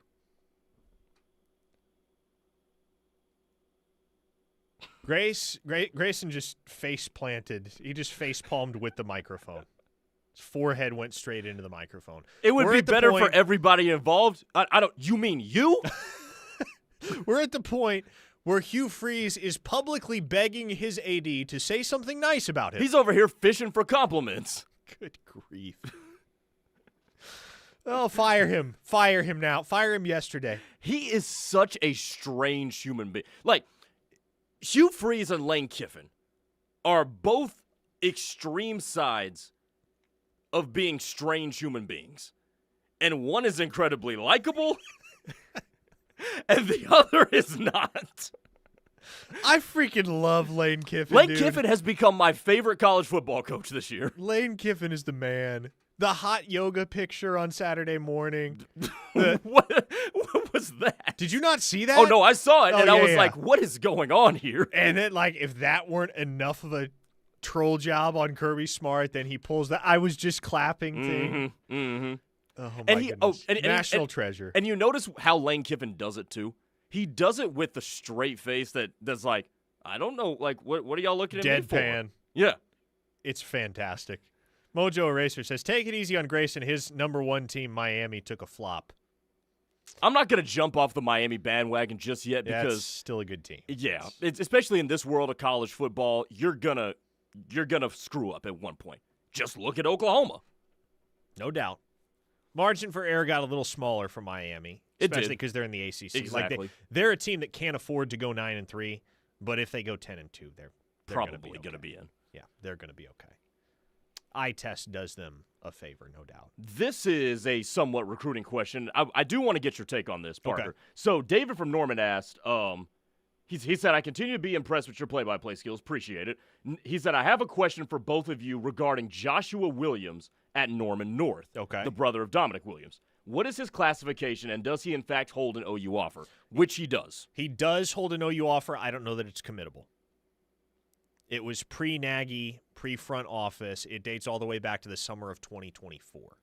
Grayson just face planted. He just face palmed with the microphone. His forehead went straight into the microphone. It would be better for everybody involved. I don't. You mean you? We're at the point where Hugh Freeze is publicly begging his AD to say something nice about him. He's over here fishing for compliments. Good grief. Oh, fire him. Fire him now. Fire him yesterday. He is such a strange human being. Like, Hugh Freeze and Lane Kiffin are both extreme sides of being strange human beings. And one is incredibly likable, and the other is not. I freaking love Lane Kiffin, Lane Kiffin has become my favorite college football coach this year. Lane Kiffin is the man. The hot yoga picture on Saturday morning. What was that? Did you not see that? Oh, no, I saw it, and I was like, what is going on here? And then, like, if that weren't enough of a troll job on Kirby Smart, then he pulls that I was just clapping thing. Oh, my goodness. National treasure. And you notice how Lane Kiffin does it, too? He does it with the straight face that's like, I don't know, like, what are y'all looking at me for? Deadpan. Yeah. It's fantastic. Mojo Eraser says, take it easy on Grayson. His number one team, Miami, took a flop. I'm not going to jump off the Miami bandwagon just yet because it's still a good team. Yeah, it's especially in this world of college football, you're gonna screw up at one point. Just look at Oklahoma. No doubt. Margin for error got a little smaller for Miami, especially because they're in the ACC. Exactly. Like they're a team that can't afford to go 9-3, but if they go 10-2, they're probably going to be in. Yeah, they're going to be okay. Eye test does them a favor, no doubt. This is a somewhat recruiting question. I do want to get your take on this, Parker. Okay. So David from Norman asked, he said, I continue to be impressed with your play-by-play skills. Appreciate it. He said, I have a question for both of you regarding Joshua Williams at Norman North, the brother of Dominic Williams. What is his classification, and does he, in fact, hold an OU offer? Which he does. He does hold an OU offer. I don't know that it's committable. It was pre-Nagy, pre-front office. It dates all the way back to the summer of 2024.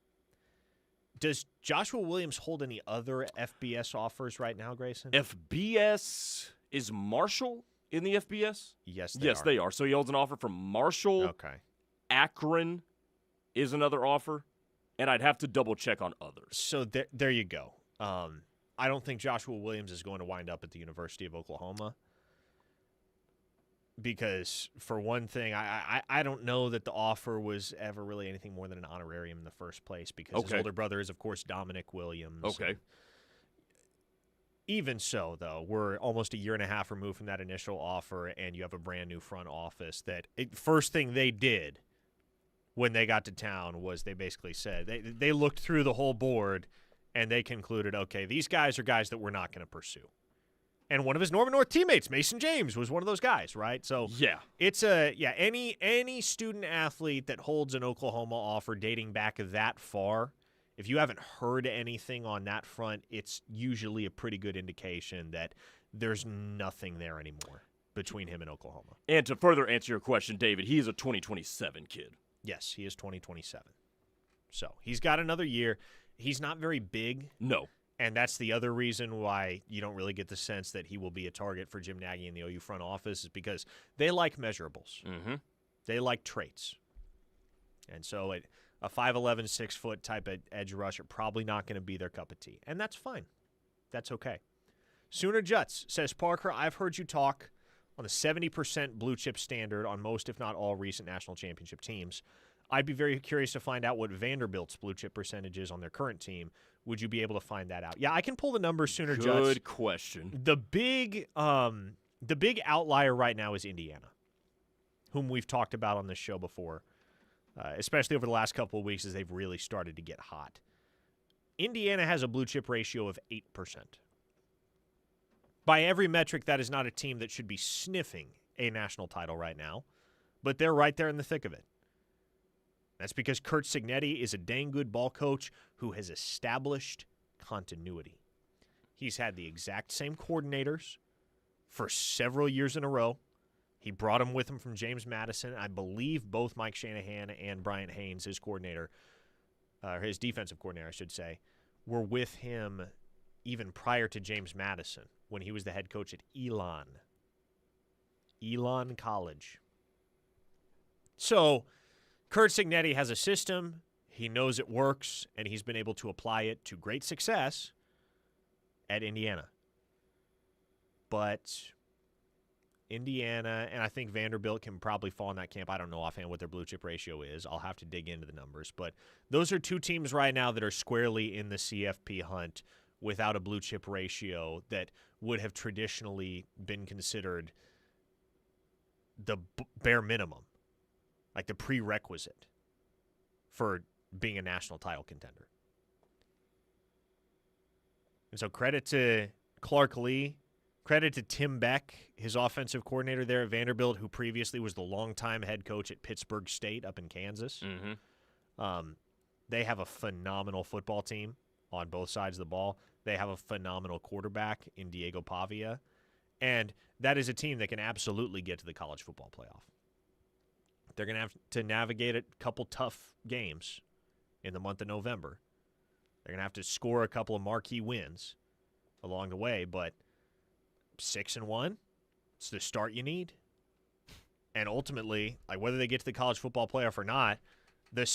Does Joshua Williams hold any other FBS offers right now, Grayson? FBS, is Marshall in the FBS? Yes, they are. So he holds an offer from Marshall. Okay. Akron is another offer, and I'd have to double-check on others. So there you go. I don't think Joshua Williams is going to wind up at the University of Oklahoma because, for one thing, I don't know that the offer was ever really anything more than an honorarium in the first place because his older brother is, of course, Dominic Williams. Okay. Even so, though, we're almost a year and a half removed from that initial offer, and you have a brand-new front office that first thing they did when they got to town was they basically said they looked through the whole board and they concluded, okay, these guys are guys that we're not going to pursue. And one of his Norman North teammates, Mason James, was one of those guys, right? So it's any student athlete that holds an Oklahoma offer dating back that far, if you haven't heard anything on that front, it's usually a pretty good indication that there's nothing there anymore between him and Oklahoma. And to further answer your question, David, he is a 2027 kid. Yes, he is 2027. So he's got another year. He's not very big. No. And that's the other reason why you don't really get the sense that he will be a target for Jim Nagy in the OU front office is because they like measurables. Mm-hmm. They like traits. And so a 5'11", 6-foot type of edge rusher probably not going to be their cup of tea. And that's fine. That's okay. Sooner Juts says, Parker, I've heard you talk on the 70% blue chip standard on most, if not all, recent national championship teams. I'd be very curious to find out what Vanderbilt's blue chip percentage is on their current team. Would you be able to find that out? Yeah, I can pull the numbers, Sooner Juts. Good question. The big outlier right now is Indiana, whom we've talked about on this show before, especially over the last couple of weeks as they've really started to get hot. Indiana has a blue chip ratio of 8%. By every metric, that is not a team that should be sniffing a national title right now, but they're right there in the thick of it. That's because Curt Cignetti is a dang good ball coach who has established continuity. He's had the exact same coordinators for several years in a row. He brought them with him from James Madison. I believe both Mike Shanahan and Bryant Haynes, his coordinator, his defensive coordinator, I should say, were with him even prior to James Madison when he was the head coach at Elon College. So Curt Cignetti has a system. He knows it works, and he's been able to apply it to great success at Indiana. But Indiana, and I think Vanderbilt can probably fall in that camp. I don't know offhand what their blue chip ratio is. I'll have to dig into the numbers. But those are two teams right now that are squarely in the CFP hunt without a blue chip ratio that would have traditionally been considered the bare minimum, like the prerequisite for being a national title contender. And so credit to Clark Lee, credit to Tim Beck, his offensive coordinator there at Vanderbilt, who previously was the longtime head coach at Pittsburgh State up in Kansas. Mm-hmm. They have a phenomenal football team on both sides of the ball. They have a phenomenal quarterback in Diego Pavia. And that is a team that can absolutely get to the college football playoff. They're going to have to navigate a couple tough games in the month of November. They're going to have to score a couple of marquee wins along the way, but 6-1, it's the start you need. And ultimately, like whether they get to the college football playoff or not, the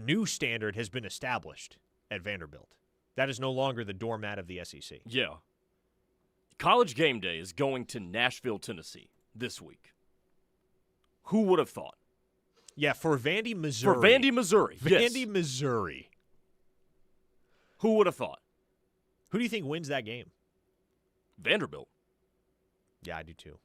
new standard has been established at Vanderbilt. That is no longer the doormat of the SEC. Yeah. College Game Day is going to Nashville, Tennessee this week. Who would have thought? Yeah, for Vandy, Missouri. Vandy, Missouri. Who would have thought? Who do you think wins that game? Vanderbilt. Yeah, I do too.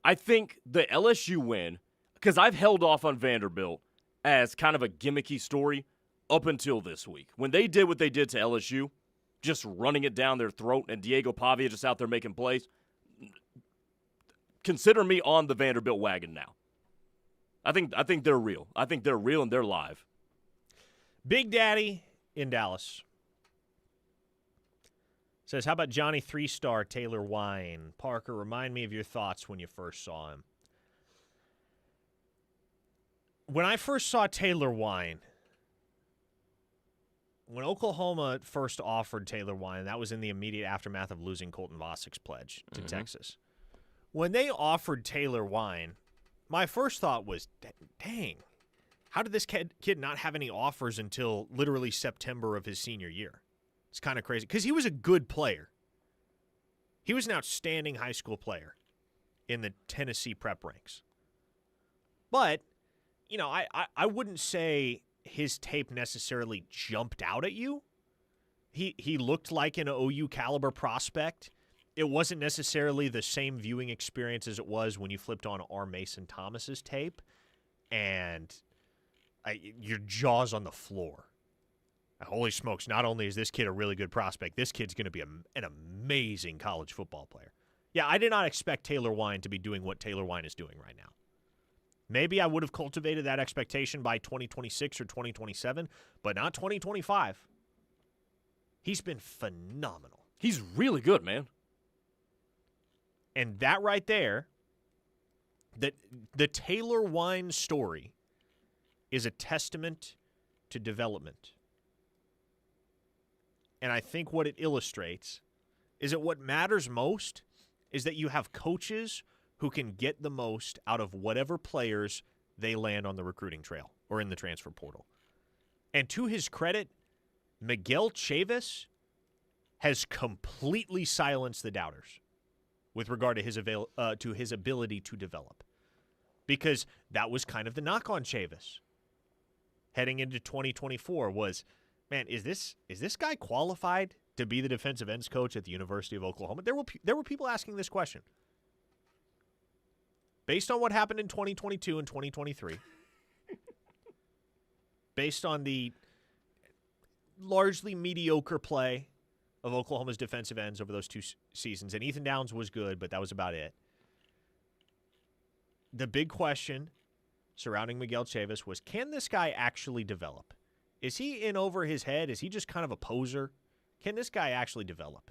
I think the LSU win, because I've held off on Vanderbilt as kind of a gimmicky story up until this week. When they did what they did to LSU, just running it down their throat, and Diego Pavia just out there making plays, consider me on the Vanderbilt wagon now. I think they're real. I think they're real and they're live. Big Daddy in Dallas says, how about Johnny 3-star Taylor Wine? Parker, remind me of your thoughts when you first saw him. When I first saw Taylor Wine, when Oklahoma first offered Taylor Wine, that was in the immediate aftermath of losing Colton Vossick's pledge to Texas. When they offered Taylor Wine, my first thought was, dang, how did this kid not have any offers until literally September of his senior year? It's kind of crazy because he was a good player. He was an outstanding high school player in the Tennessee prep ranks. But, you know, I wouldn't say his tape necessarily jumped out at you. He looked like an OU caliber prospect. It wasn't necessarily the same viewing experience as it was when you flipped on R. Mason Thomas's tape and your jaw's on the floor. Holy smokes, not only is this kid a really good prospect, this kid's going to be an amazing college football player. Yeah, I did not expect Taylor Wine to be doing what Taylor Wine is doing right now. Maybe I would have cultivated that expectation by 2026 or 2027, but not 2025. He's been phenomenal. He's really good, man. And that right there, the Taylor Wine story is a testament to development. And I think what it illustrates is that what matters most is that you have coaches who can get the most out of whatever players they land on the recruiting trail or in the transfer portal. And to his credit, Miguel Chavis has completely silenced the doubters with regard to his ability to develop. Because that was kind of the knock on Chavis heading into 2024 was, man, is this guy qualified to be the defensive ends coach at the University of Oklahoma? There were people asking this question. Based on what happened in 2022 and 2023, based on the largely mediocre play of Oklahoma's defensive ends over those two seasons, and Ethan Downs was good, but that was about it. The big question surrounding Miguel Chavis was, can this guy actually develop? Is he in over his head? Is he just kind of a poser? Can this guy actually develop?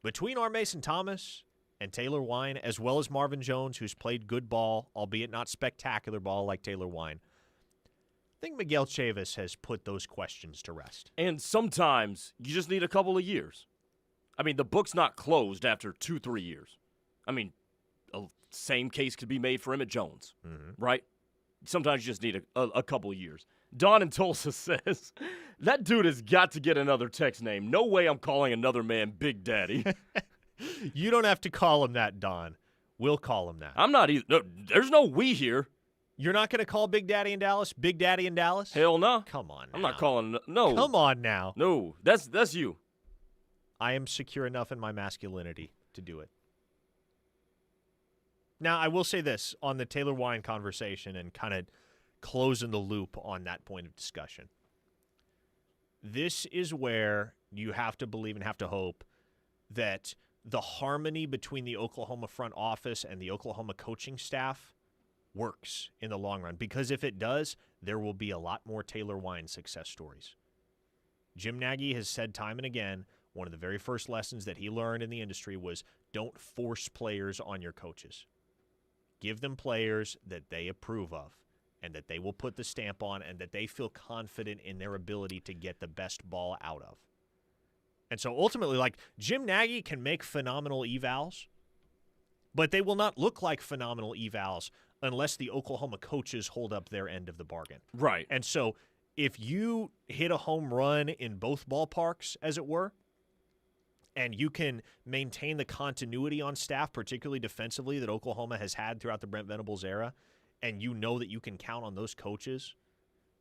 Between R. Mason Thomas and Taylor Wine, as well as Marvin Jones, who's played good ball, albeit not spectacular ball like Taylor Wine, I think Miguel Chavis has put those questions to rest. And sometimes you just need a couple of years. I mean, the book's not closed after 2-3 years. I mean, the same case could be made for Emmett Jones, right? Sometimes you just need a couple of years. Don in Tulsa says, that dude has got to get another text name. No way I'm calling another man Big Daddy. You don't have to call him that, Don. We'll call him that. I'm not either. No, there's no we here. You're not going to call Big Daddy in Dallas Big Daddy in Dallas? Hell no. Come on now. I'm not calling. No. Come on now. No, that's you. I am secure enough in my masculinity to do it. Now, I will say this on the Taylor Wine conversation and kind of closing the loop on that point of discussion. This is where you have to believe and have to hope that the harmony between the Oklahoma front office and the Oklahoma coaching staff works in the long run. Because if it does, there will be a lot more Taylor Wine success stories. Jim Nagy has said time and again, one of the very first lessons that he learned in the industry was don't force players on your coaches. Give them players that they approve of and that they will put the stamp on and that they feel confident in their ability to get the best ball out of. And so ultimately, like, Jim Nagy can make phenomenal evals, but they will not look like phenomenal evals unless the Oklahoma coaches hold up their end of the bargain. Right. And so if you hit a home run in both ballparks, as it were, and you can maintain the continuity on staff, particularly defensively, that Oklahoma has had throughout the Brent Venables era, and you know that you can count on those coaches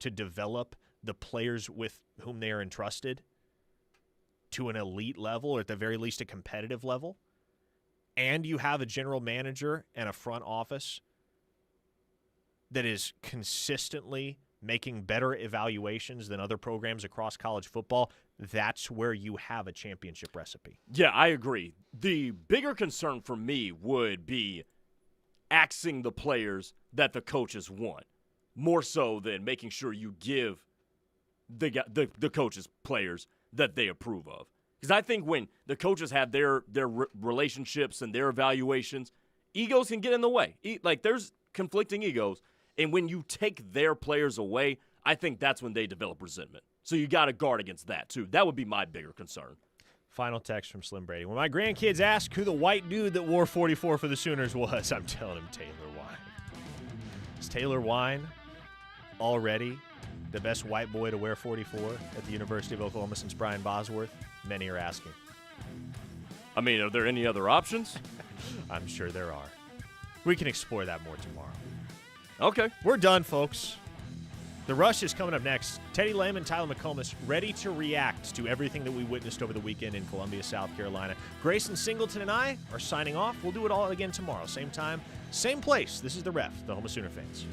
to develop the players with whom they are entrusted to an elite level, or at the very least a competitive level, and you have a general manager and a front office that is consistently making better evaluations than other programs across college football, that's where you have a championship recipe. Yeah, I agree. The bigger concern for me would be axing the players that the coaches want, more so than making sure you give the coaches players that they approve of. Because I think when the coaches have their relationships and their evaluations, egos can get in the way. Like, there's conflicting egos. And when you take their players away, I think that's when they develop resentment. So you got to guard against that, too. That would be my bigger concern. Final text from Slim Brady. When my grandkids ask who the white dude that wore 44 for the Sooners was, I'm telling them Taylor Wine. Is Taylor Wine already the best white boy to wear 44 at the University of Oklahoma since Brian Bosworth? Many are asking. I mean, are there any other options? I'm sure there are. We can explore that more tomorrow. Okay. We're done, folks. The Rush is coming up next. Teddy Lamb and Tyler McComas ready to react to everything that we witnessed over the weekend in Columbia, South Carolina. Grayson, Singleton, and I are signing off. We'll do it all again tomorrow. Same time, same place. This is The Ref, the home of Sooner fans.